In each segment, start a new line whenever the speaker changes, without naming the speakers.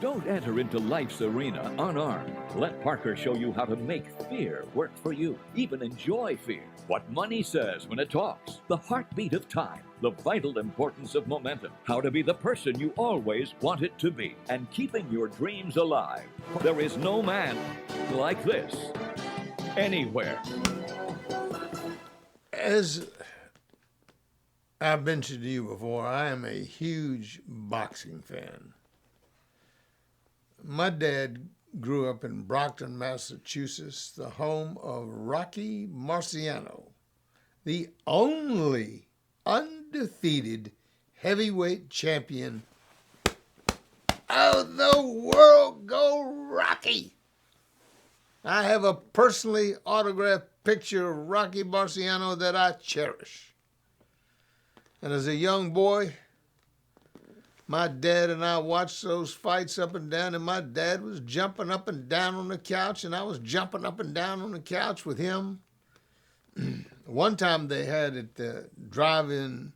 Don't enter into life's arena unarmed. Let Parker show you how to make fear work for you. Even enjoy fear. What money says when it talks. The heartbeat of time. The vital importance of momentum. How to be the person you always wanted to be. And keeping your dreams alive. There is no man like this anywhere.
As I've mentioned to you before, I am a huge boxing fan. My dad grew up in Brockton, Massachusetts, the home of Rocky Marciano, the only undefeated heavyweight champion of the world. Go Rocky! I have a personally autographed picture of Rocky Marciano that I cherish. And as a young boy, my dad and I watched those fights up and down, and my dad was jumping up and down on the couch, and I was jumping up and down on the couch with him. One time they had at the drive-in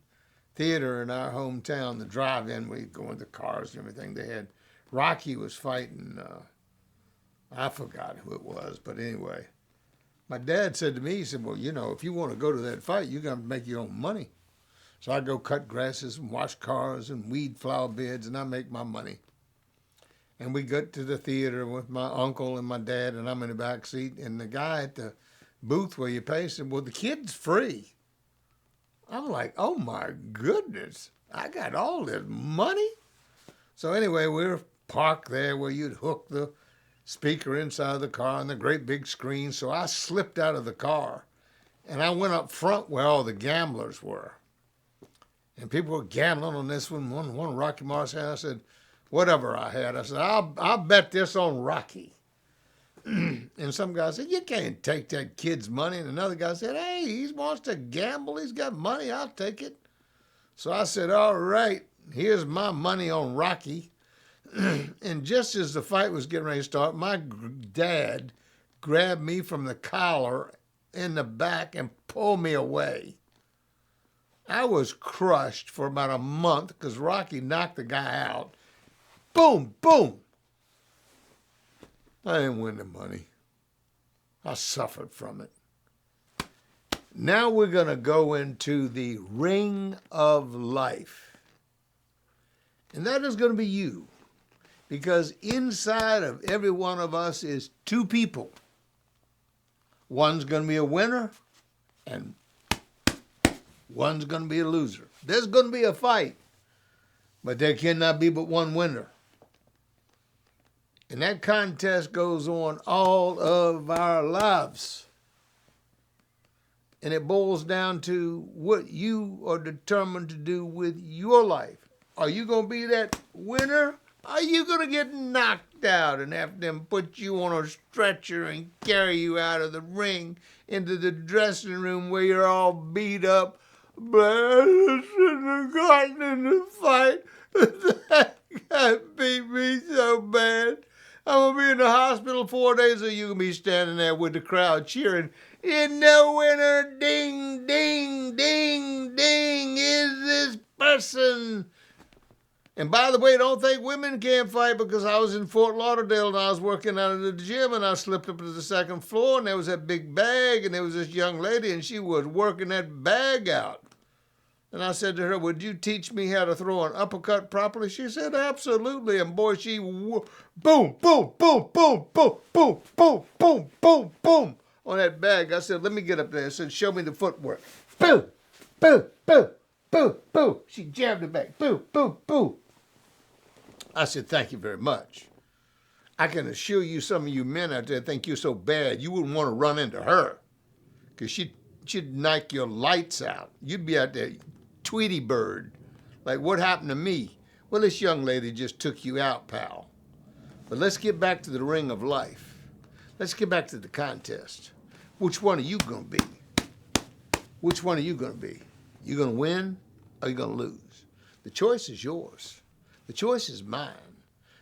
theater in our hometown, the drive-in, we go in the cars and everything, they had, Rocky was fighting, I forgot who it was, but anyway. My dad said to me, he said, well, you know, if you want to go to that fight, you're going to make your own money. So I go cut grasses and wash cars and weed flower beds, and I make my money. And we got to the theater with my uncle and my dad, and I'm in the back seat, and the guy at the booth where you pay said, well, the kid's free. I'm like, oh my goodness, I got all this money? So anyway, we're parked there where you'd hook the speaker inside the car and the great big screen. So I slipped out of the car, and I went up front where all the gamblers were. And people were gambling on this one Rocky Marciano. I said, whatever I had. I said, I'll bet this on Rocky. And some guy said, you can't take that kid's money. And another guy said, hey, he wants to gamble. He's got money. I'll take it. So I said, all right, here's my money on Rocky. And just as the fight was getting ready to start, my dad grabbed me from the collar in the back and pulled me away. I was crushed for about a month because Rocky knocked the guy out. Boom, boom. I didn't win the money. I suffered from it. Now we're going to go into the ring of life. And that is going to be you. Because inside of every one of us is two people. One's going to be a winner and one's going to be a loser. There's going to be a fight, but there cannot be but one winner. And that contest goes on all of our lives. And it boils down to what you are determined to do with your life. Are you going to be that winner? Are you going to get knocked out and have them put you on a stretcher and carry you out of the ring into the dressing room where you're all beat up? But I shouldn't have gotten in the fight. That guy beat me so bad. I'm going to be in the hospital 4 days, or you going to be standing there with the crowd cheering, in the winner, ding, ding, ding, ding, is this person. And by the way, don't think women can't fight, because I was in Fort Lauderdale and I was working out of the gym and I slipped up to the second floor and there was that big bag and there was this young lady and she was working that bag out. And I said to her, would you teach me how to throw an uppercut properly? She said, absolutely. And boy, she boom, boom, boom, boom, boom, boom, boom, boom, boom, boom on that bag. I said, let me get up there. I said, show me the footwork. Boom, boom, boom, boom, boom. She jabbed it back. Boom, boom, boom. I said, thank you very much. I can assure you some of you men out there think you're so bad, you wouldn't want to run into her because she'd knock your lights out. You'd be out there, Tweety Bird, like what happened to me? Well, this young lady just took you out, pal. But let's get back to the ring of life. Let's get back to the contest. Which one are you going to be? Which one are you going to be? You going to win or you going to lose? The choice is yours. The choice is mine.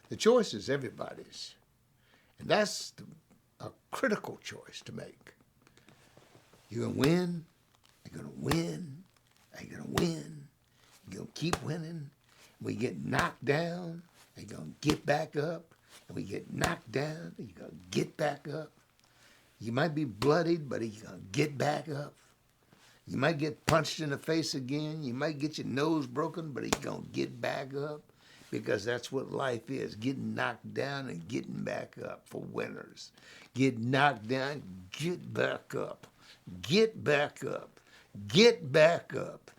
The choice is everybody's. And that's a critical choice to make. You're going to win. You're going to win. You're going to win. You're going to keep winning. When you get knocked down, and you're going to get back up. And we get knocked down, and you're going to get back up. You might be bloodied, but you're going to get back up. You might get punched in the face again. You might get your nose broken, but you're going to get back up. Because that's what life is, getting knocked down and getting back up for winners. Get knocked down, get back up. Get back up. Get back up.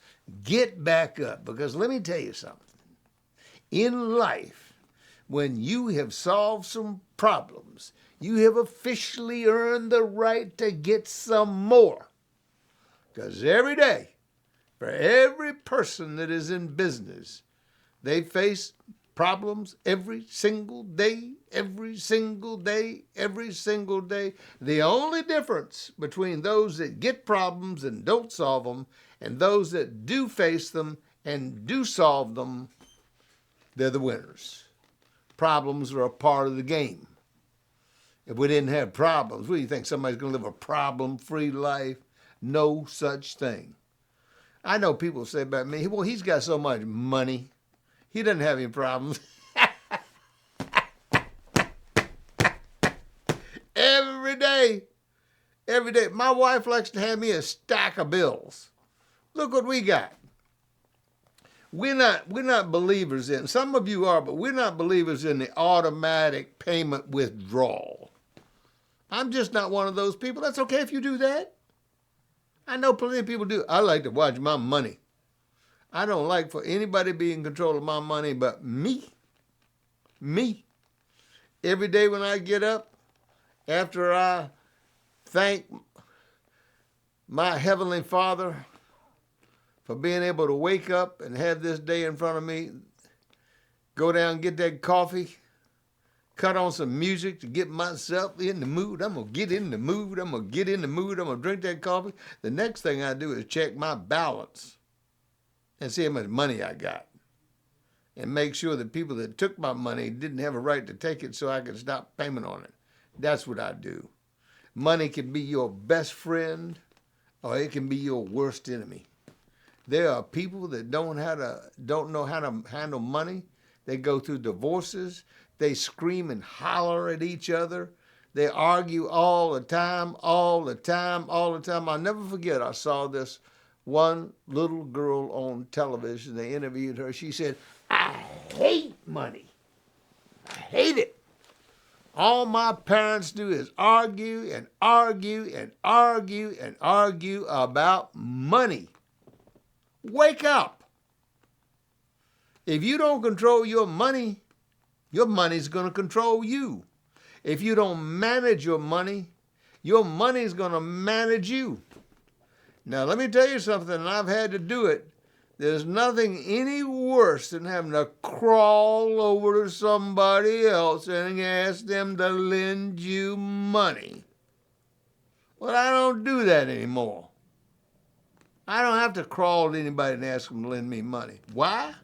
Get back up. Because let me tell you something. In life, when you have solved some problems, you have officially earned the right to get some more. Because every day, for every person that is in business, they face problems every single day, every single day, every single day. The only difference between those that get problems and don't solve them and those that do face them and do solve them, they're the winners. Problems are a part of the game. If we didn't have problems, what do you think? Somebody's going to live a problem-free life? No such thing. I know people say about me, well, he's got so much money. He doesn't have any problems. Every day. My wife likes to have me a stack of bills. Look what we got. We're not believers in, some of you are, but we're not believers in the automatic payment withdrawal. I'm just not one of those people. That's okay if you do that. I know plenty of people do. I like to watch my money. I don't like for anybody to be in control of my money but me. Me. Every day when I get up, after I thank my Heavenly Father for being able to wake up and have this day in front of me, go down and get that coffee, cut on some music to get myself in the mood. I'm going to get in the mood. I'm going to drink that coffee. The next thing I do is check my balance and see how much money I got. And make sure the people that took my money didn't have a right to take it so I could stop payment on it. That's what I do. Money can be your best friend or it can be your worst enemy. There are people that don't know how to handle money. They go through divorces. They scream and holler at each other. They argue all the time. I'll never forget, I saw this one little girl on television. They interviewed her. She said, I hate money. I hate it. All my parents do is argue and argue and argue and argue about money. Wake up. If you don't control your money's going to control you. If you don't manage your money's going to manage you. Now, let me tell you something, and I've had to do it. There's nothing any worse than having to crawl over to somebody else and ask them to lend you money. Well, I don't do that anymore. I don't have to crawl to anybody and ask them to lend me money. Why?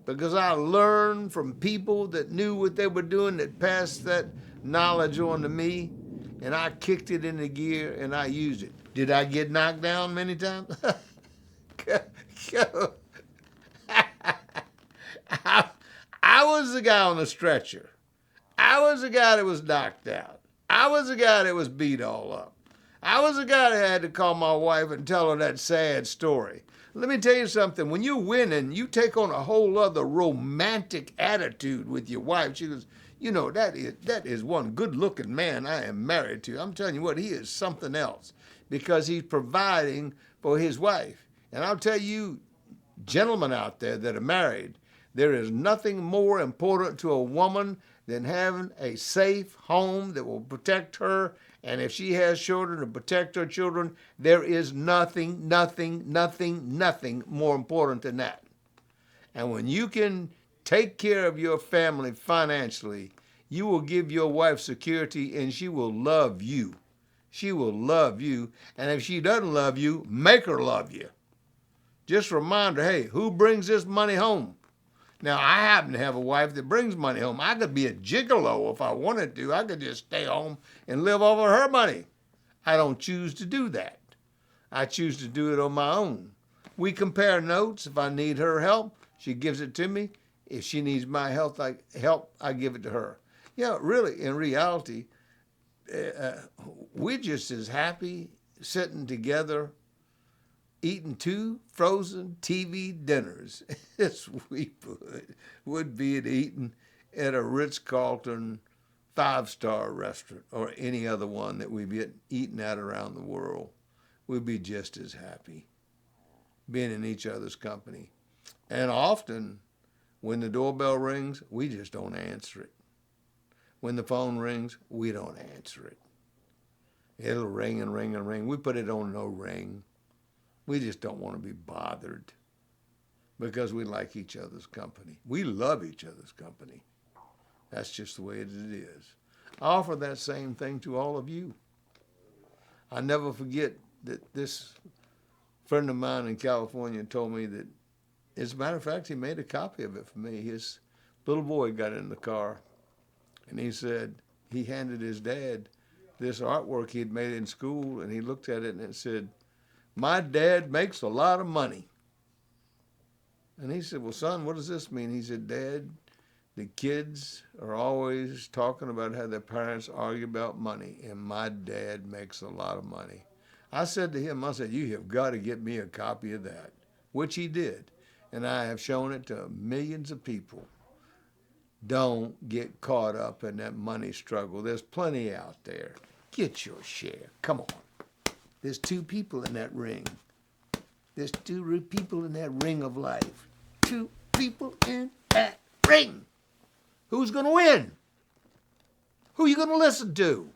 Because I learned from people that knew what they were doing, that passed that knowledge on to me, and I kicked it into gear and I used it. Did I get knocked down many times? I was the guy on the stretcher. I was the guy that was knocked out. I was the guy that was beat all up. I was the guy that had to call my wife and tell her that sad story. Let me tell you something. When you're winning, you take on a whole other romantic attitude with your wife. She goes, you know, that is one good-looking man I am married to. I'm telling you what, he is something else because he's providing for his wife. And I'll tell you, gentlemen out there that are married, there is nothing more important to a woman than having a safe home that will protect her. And if she has children, to protect her children, there is nothing more important than that. And when you can take care of your family financially, you will give your wife security and she will love you. She will love you. And if she doesn't love you, make her love you. Just remind her, hey, who brings this money home? Now, I happen to have a wife that brings money home. I could be a gigolo if I wanted to. I could just stay home and live off of her money. I don't choose to do that. I choose to do it on my own. We compare notes. If I need her help, she gives it to me. If she needs my help, I give it to her. Yeah, really, in reality, we're just as happy sitting together eating 2 frozen TV dinners as we would be at eating at a Ritz-Carlton 5-star restaurant or any other one that we've eaten at around the world. We'd be just as happy being in each other's company. And often, when the doorbell rings, we just don't answer it. When the phone rings, we don't answer it. It'll ring and ring and ring. We put it on no ring. We just don't want to be bothered because we like each other's company. We love each other's company. That's just the way it is. I offer that same thing to all of you. I never forget that this friend of mine in California told me that, as a matter of fact, he made a copy of it for me. His little boy got in the car, and he said he handed his dad this artwork he had made in school, and he looked at it, and it said, "My dad makes a lot of money." And he said, "Well, son, what does this mean?" He said, "Dad, the kids are always talking about how their parents argue about money, and my dad makes a lot of money." I said to him, I said, "You have got to get me a copy of that," which he did. And I have shown it to millions of people. Don't get caught up in that money struggle. There's plenty out there. Get your share. Come on. There's 2 people in that ring. There's 2 people in that ring of life. 2 people in that ring. Who's going to win? Who are you going to listen to?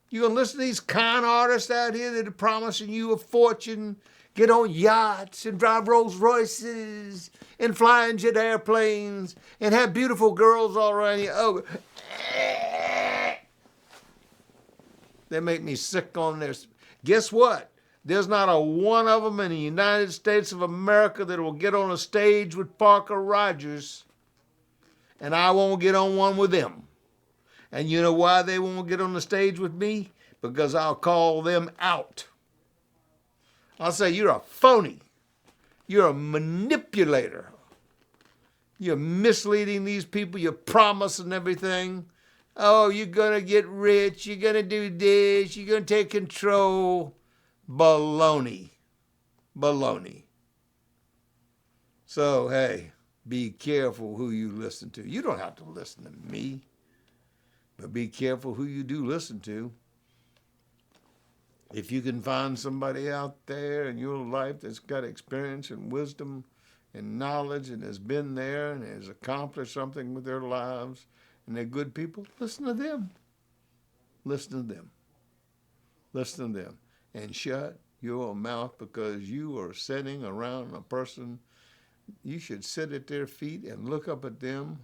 You going to listen to these con artists out here that are promising you a fortune, get on yachts and drive Rolls Royces and fly in jet airplanes and have beautiful girls all around you? Oh, they make me sick on this. Guess what? There's not a one of them in the United States of America that will get on a stage with Parker Rogers, and I won't get on one with them. And you know why they won't get on the stage with me? Because I'll call them out. I'll say, "You're a phony. You're a manipulator. You're misleading these people. You're promising everything. Oh, you're going to get rich. You're going to do this. You're going to take control." Baloney. Baloney. So, hey, be careful who you listen to. You don't have to listen to me, but be careful who you do listen to. If you can find somebody out there in your life that's got experience and wisdom and knowledge and has been there and has accomplished something with their lives and they're good people, listen to them. Listen to them. Listen to them. And shut your mouth, because you are sitting around a person. You should sit at their feet and look up at them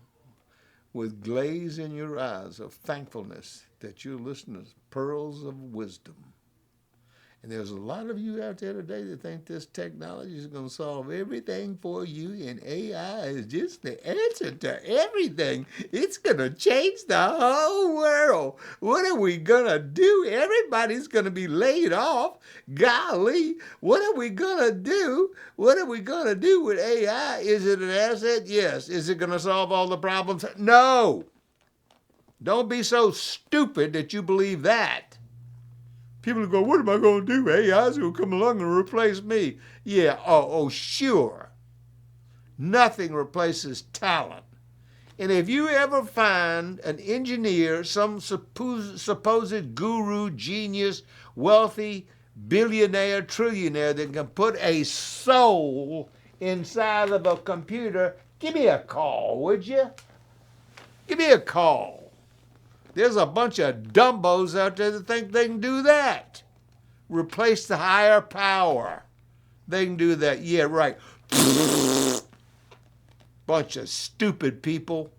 with glaze in your eyes of thankfulness that you're listening to pearls of wisdom. And there's a lot of you out there today that think this technology is going to solve everything for you, and AI is just the answer to everything. It's going to change the whole world. What are we going to do? Everybody's going to be laid off. Golly, what are we going to do? What are we going to do with AI? Is it an asset? Yes. Is it going to solve all the problems? No. Don't be so stupid that you believe that. People go, "What am I going to do? AI's going to come along and replace me." Yeah, oh, sure. Nothing replaces talent. And if you ever find an engineer, some supposed guru, genius, wealthy, billionaire, trillionaire that can put a soul inside of a computer, give me a call, would you? Give me a call. There's a bunch of dumbos out there that think they can do that. Replace the higher power. They can do that. Yeah, right. Bunch of stupid people.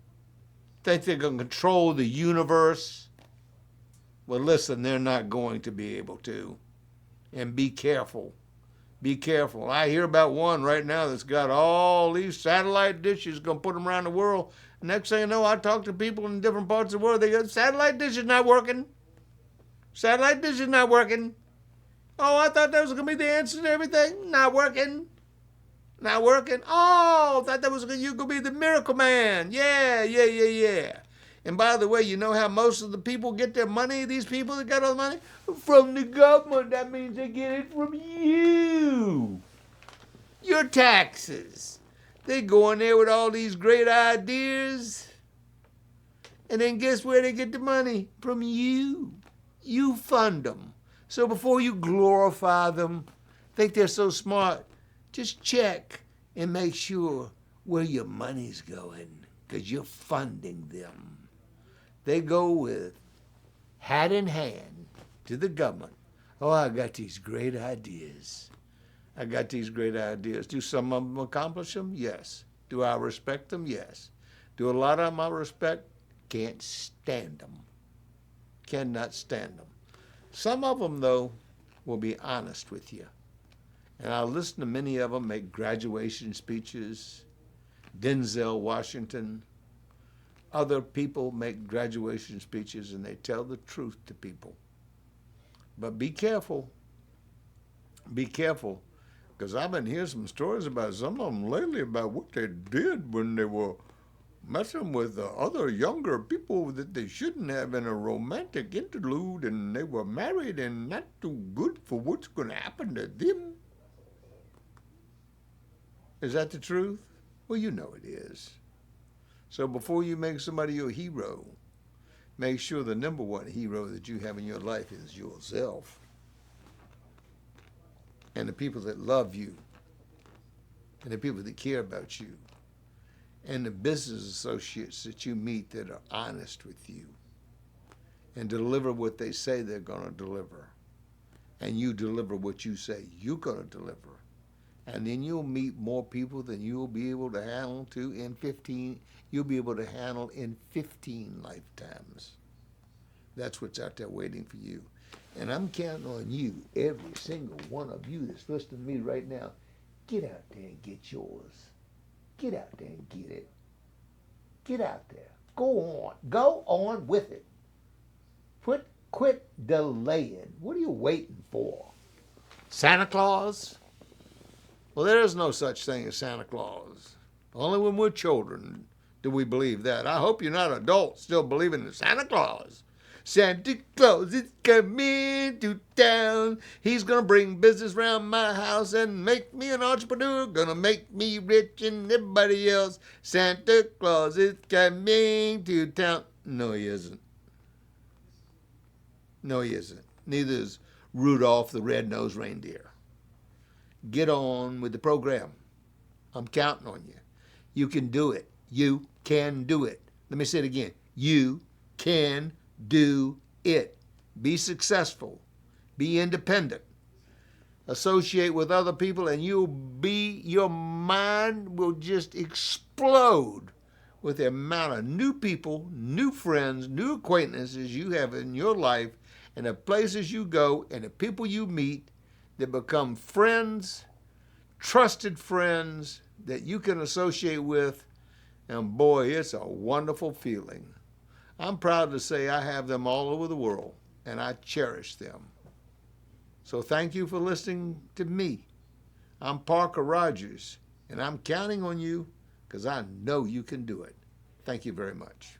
Think they're going to control the universe. Well, listen, they're not going to be able to. And be careful. Be careful. I hear about one right now that's got all these satellite dishes, going to put them around the world. Next thing you know, I talk to people in different parts of the world. They go, "Satellite dish is not working. Satellite dish is not working. Oh, I thought that was going to be the answer to everything. Not working. Not working? Oh, thought that was good. You could be the miracle man. Yeah. And by the way, you know how most of the people get their money, these people that got all the money? From the government. That means they get it from you. Your taxes. They go in there with all these great ideas. And then guess where they get the money? From you. You fund them. So before you glorify them, think they're so smart, just check and make sure where your money's going, because you're funding them. They go with hat in hand to the government. Oh, I got these great ideas. Do some of them accomplish them? Yes. Do I respect them? Yes. Do a lot of them I respect? Can't stand them. Cannot stand them. Some of them, though, will be honest with you. And I listen to many of them make graduation speeches. Denzel Washington. Other people make graduation speeches and they tell the truth to people. But be careful. Be careful. Because I've been hearing some stories about some of them lately about what they did when they were messing with other younger people that they shouldn't have in a romantic interlude, and they were married and not too good for what's going to happen to them. Is that the truth? Well, you know it is. So before you make somebody your hero, make sure the number one hero that you have in your life is yourself. And the people that love you, and the people that care about you, and the business associates that you meet that are honest with you and deliver what they say they're going to deliver. And you deliver what you say you're going to deliver. And then you'll meet more people than you'll be able to handle in 15 lifetimes. That's what's out there waiting for you. And I'm counting on you, every single one of you that's listening to me right now. Get out there and get yours. Get out there and get it. Get out there. Go on with it. Quit delaying. What are you waiting for? Santa Claus? Well, there is no such thing as Santa Claus. Only when we're children do we believe that. I hope you're not adults still believing in Santa Claus. Santa Claus is coming to town. He's going to bring business around my house and make me an entrepreneur. Going to make me rich and everybody else. Santa Claus is coming to town. No, he isn't. No, he isn't. Neither is Rudolph the Red-Nosed Reindeer. Get on with the program. I'm counting on you. You can do it. You can do it. Let me say it again. You can do it. Be successful. Be independent. Associate with other people and your mind will just explode with the amount of new people, new friends, new acquaintances you have in your life, and the places you go and the people you meet that become friends, trusted friends that you can associate with. And boy, it's a wonderful feeling. I'm proud to say I have them all over the world, and I cherish them. So thank you for listening to me. I'm Parker Rogers, and I'm counting on you because I know you can do it. Thank you very much.